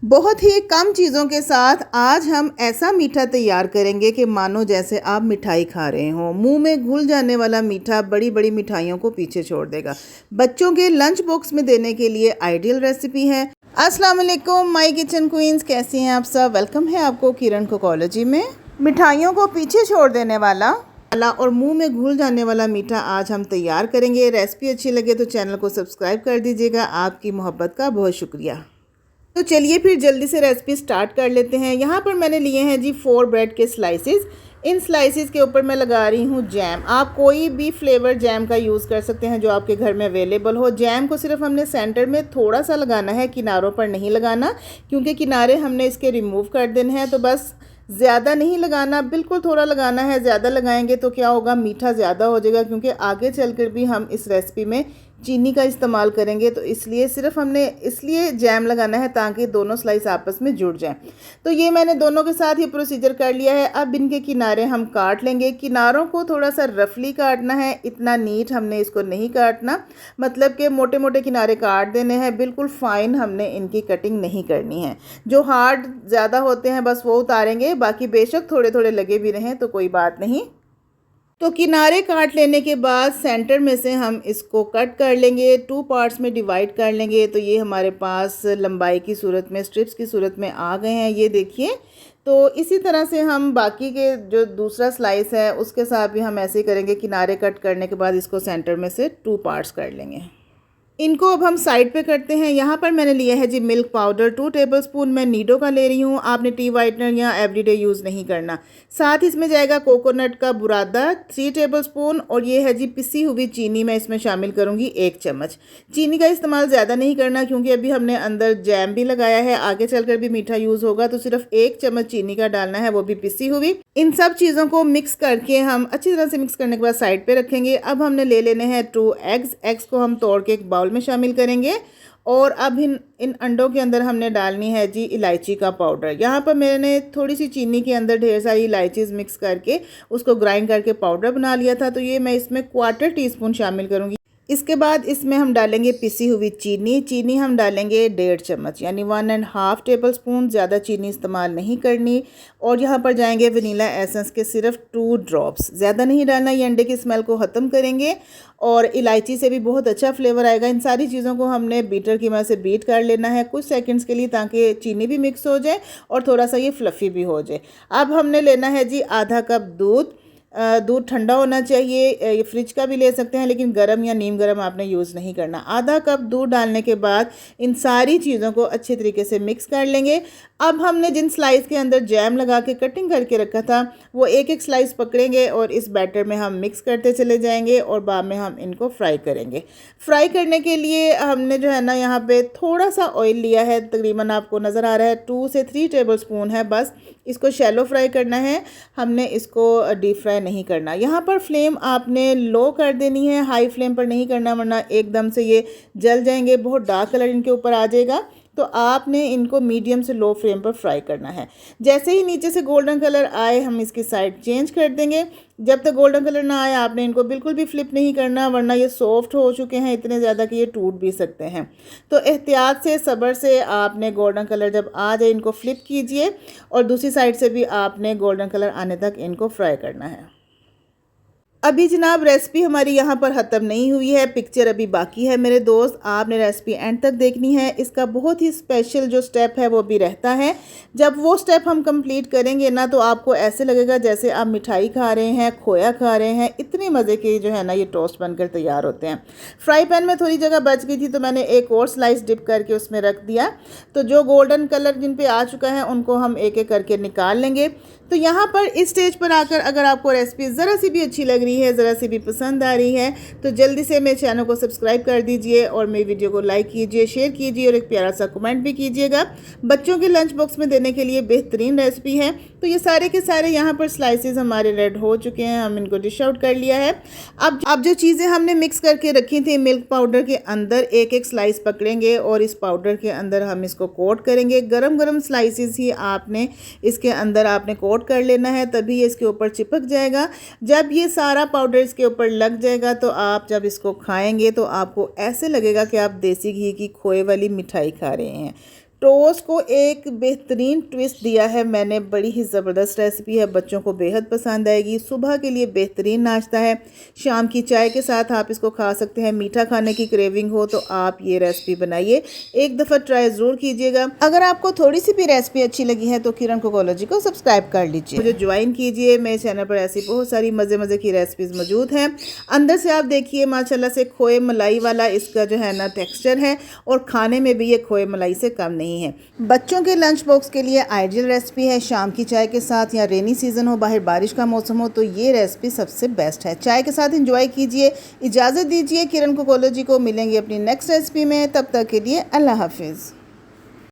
बहुत ही कम चीज़ों के साथ आज हम ऐसा मीठा तैयार करेंगे कि मानो जैसे आप मिठाई खा रहे हो। मुंह में घुल जाने वाला मीठा बड़ी बड़ी मिठाइयों को पीछे छोड़ देगा। बच्चों के लंच बॉक्स में देने के लिए आइडियल रेसिपी है। अस्सलाम वालेकुम माय किचन क्वींस, कैसी हैं आप सब। वेलकम है आपको किरण कोकोलॉजी में। मिठाइयों को पीछे छोड़ देने वाला और मुंह में घुल जाने वाला मीठा आज हम तैयार करेंगे। रेसिपी अच्छी लगे तो चैनल को सब्सक्राइब कर दीजिएगा। आपकी मोहब्बत का बहुत शुक्रिया। तो चलिए फिर जल्दी से रेसिपी स्टार्ट कर लेते हैं। यहाँ पर मैंने लिए हैं जी 4 ब्रेड के स्लाइसेस। इन स्लाइसेस के ऊपर मैं लगा रही हूँ जैम। आप कोई भी फ्लेवर जैम का यूज़ कर सकते हैं जो आपके घर में अवेलेबल हो। जैम को सिर्फ हमने सेंटर में थोड़ा सा लगाना है, किनारों पर नहीं लगाना, क्योंकि किनारे हमने इसके रिमूव कर देने हैं। तो बस ज़्यादा नहीं लगाना, बिल्कुल थोड़ा लगाना है। ज़्यादा लगाएंगे तो क्या होगा, मीठा ज़्यादा हो जाएगा, क्योंकि आगे चलकर भी हम इस रेसिपी में चीनी का इस्तेमाल करेंगे। तो इसलिए सिर्फ हमने इसलिए जैम लगाना है ताकि दोनों स्लाइस आपस में जुड़ जाएं। तो ये मैंने दोनों के साथ ये प्रोसीजर कर लिया है। अब इनके किनारे हम काट लेंगे। किनारों को थोड़ा सा रफली काटना है, इतना नीट हमने इसको नहीं काटना, मतलब कि मोटे मोटे किनारे काट देने हैं। बिल्कुल फाइन हमने इनकी कटिंग नहीं करनी है। जो हार्ड ज़्यादा होते हैं बस वो उतारेंगे, बाकी बेशक थोड़े थोड़े लगे भी रहें तो कोई बात नहीं। तो किनारे काट लेने के बाद सेंटर में से हम इसको कट कर लेंगे, 2 पार्ट्स में डिवाइड कर लेंगे। तो ये हमारे पास लंबाई की सूरत में, स्ट्रिप्स की सूरत में आ गए हैं, ये देखिए। तो इसी तरह से हम बाकी के जो दूसरा स्लाइस है उसके साथ भी हम ऐसे ही करेंगे। किनारे कट करने के बाद इसको सेंटर में से 2 पार्ट्स कर लेंगे। इनको अब हम साइड पे करते हैं। यहाँ पर मैंने लिया है जी मिल्क पाउडर 2 टेबलस्पून। मैं नीडो का ले रही हूँ, आपने टी वाइटनर या एवरीडे यूज़ नहीं करना। साथ इसमें जाएगा कोकोनट का बुरादा 3 टेबलस्पून, और ये है जी पिसी हुई चीनी। मैं इसमें शामिल करूँगी 1 चम्मच। चीनी का इस्तेमाल ज़्यादा नहीं करना, क्योंकि अभी हमने अंदर जैम भी लगाया है, आगे चलकर भी मीठा यूज़ होगा। तो सिर्फ 1 चम्मच चीनी का डालना है, वो भी पिसी हुई। इन सब चीज़ों को मिक्स करके हम अच्छी तरह से मिक्स करने के बाद साइड पे रखेंगे। अब हमने ले लेने हैं 2 एग्स। एग्स को हम तोड़ के एक बाउल में शामिल करेंगे, और अब इन अंडों के अंदर हमने डालनी है जी इलायची का पाउडर। यहाँ पर मैंने थोड़ी सी चीनी के अंदर ढेर सारी इलायचीज़ मिक्स करके उसको ग्राइंड करके पाउडर बना लिया था। तो ये मैं इसमें 1/4 टीस्पून शामिल करूँगी। इसके बाद इसमें हम डालेंगे पिसी हुई चीनी। चीनी हम डालेंगे 1.5 चम्मच, यानी 1.5 टेबलस्पून। ज़्यादा चीनी इस्तेमाल नहीं करनी। और यहाँ पर जाएंगे वनीला एसेंस के सिर्फ 2 ड्रॉप्स, ज़्यादा नहीं डालना, ये अंडे की स्मेल को ख़त्म करेंगे और इलायची से भी बहुत अच्छा फ्लेवर आएगा। इन सारी चीज़ों को हमने बीटर की मदद से बीट कर लेना है कुछ सेकंड्स के लिए, ताकि चीनी भी मिक्स हो जाए और थोड़ा सा ये फ्लफ़ी भी हो जाए। अब हमने लेना है जी आधा कप दूध। दूध ठंडा होना चाहिए, ये फ्रिज का भी ले सकते हैं, लेकिन गर्म या नीम गर्म आपने यूज़ नहीं करना। आधा कप दूध डालने के बाद इन सारी चीज़ों को अच्छे तरीके से मिक्स कर लेंगे। अब हमने जिन स्लाइस के अंदर जैम लगा के कटिंग करके रखा था, वो एक एक स्लाइस पकड़ेंगे और इस बैटर में हम मिक्स करते चले जाएंगे, और बाद में हम इनको फ्राई करेंगे। फ्राई करने के लिए हमने जो है ना यहाँ पे थोड़ा सा ऑयल लिया है, तकरीबन आपको नज़र आ रहा है 2 से 3 टेबलस्पून है। बस इसको शैलो फ्राई करना है, हमने इसको डीप फ्राई नहीं करना। यहाँ पर फ्लेम आपने लो कर देनी है, हाई फ्लेम पर नहीं करना, वरना एकदम से ये जल जाएंगे, बहुत डार्क कलर इनके ऊपर आ जाएगा। तो आपने इनको मीडियम से लो फ्लेम पर फ्राई करना है। जैसे ही नीचे से गोल्डन कलर आए हम इसकी साइड चेंज कर देंगे। जब तक गोल्डन कलर ना आए आपने इनको बिल्कुल भी फ्लिप नहीं करना, वरना ये सॉफ्ट हो चुके हैं इतने ज़्यादा कि ये टूट भी सकते हैं। तो एहतियात से, सब्र से आपने गोल्डन कलर जब आ जाए इनको फ्लिप कीजिए, और दूसरी साइड से भी आपने गोल्डन कलर आने तक इनको फ्राई करना है। अभी जनाब रेसिपी हमारी यहाँ पर ख़त्म नहीं हुई है, पिक्चर अभी बाकी है मेरे दोस्त। आपने रेसिपी एंड तक देखनी है। इसका बहुत ही स्पेशल जो स्टेप है वो भी रहता है। जब वो स्टेप हम कंप्लीट करेंगे ना, तो आपको ऐसे लगेगा जैसे आप मिठाई खा रहे हैं, खोया खा रहे हैं। इतने मज़े के जो है ना ये टोस्ट बनकर तैयार होते हैं। फ्राई पैन में थोड़ी जगह बच गई थी, तो मैंने एक और स्लाइस डिप करके उसमें रख दिया। तो जो गोल्डन कलर जिन पे आ चुका है उनको हम एक एक करके निकाल लेंगे। तो यहाँ पर इस स्टेज पर आकर अगर आपको रेसिपी ज़रा सी भी अच्छी लग रही है, ज़रा सी भी पसंद आ रही है, तो जल्दी से मेरे चैनल को सब्सक्राइब कर दीजिए, और मेरी वीडियो को लाइक कीजिए, शेयर कीजिए, और एक प्यारा सा कमेंट भी कीजिएगा। बच्चों के लंच बॉक्स में देने के लिए बेहतरीन रेसिपी है। तो ये सारे के सारे यहाँ पर स्लाइसेस हमारे रेड हो चुके हैं, हम इनको डिश आउट कर लिया है। अब जो चीज़ें हमने मिक्स करके रखी थी मिल्क पाउडर के अंदर, एक एक स्लाइस पकड़ेंगे और इस पाउडर के अंदर हम इसको कोट करेंगे। गरम गरम स्लाइसेस ही आपने इसके अंदर आपने कोट कर लेना है, तभी ये इसके ऊपर चिपक जाएगा। जब ये सारा पाउडर इसके ऊपर लग जाएगा, तो आप जब इसको खाएंगे तो आपको ऐसे लगेगा कि आप देसी घी की खोए वाली मिठाई खा रहे हैं। टोस्ट को एक बेहतरीन ट्विस्ट दिया है मैंने, बड़ी ही ज़बरदस्त रेसिपी है, बच्चों को बेहद पसंद आएगी। सुबह के लिए बेहतरीन नाश्ता है, शाम की चाय के साथ आप इसको खा सकते हैं। मीठा खाने की क्रेविंग हो तो आप ये रेसिपी बनाइए, एक दफ़ा ट्राई ज़रूर कीजिएगा। अगर आपको थोड़ी सी भी रेसिपी अच्छी लगी है तो किरण कुकोलॉजी को सब्सक्राइब कर लीजिए, मुझे ज्वाइन कीजिए। मेरे चैनल पर ऐसी बहुत सारी मज़े की रेसिपीज़ मौजूद हैं। अंदर से आप देखिए माशाल्लाह से खोए मलाई वाला इसका जो है ना टेक्सचर है, और खाने में भी ये खोए मलाई से कम नहीं है। बच्चों के लंच बॉक्स के लिए आइडियल रेसिपी है। शाम की चाय के साथ, या रेनी सीज़न हो, बाहर बारिश का मौसम हो, तो ये रेसिपी सबसे बेस्ट है। चाय के साथ एंजॉय कीजिए। इजाज़त दीजिए किरण कुकोलॉजी को, मिलेंगे अपनी नेक्स्ट रेसिपी में। तब तक के लिए अल्लाह हाफिज़।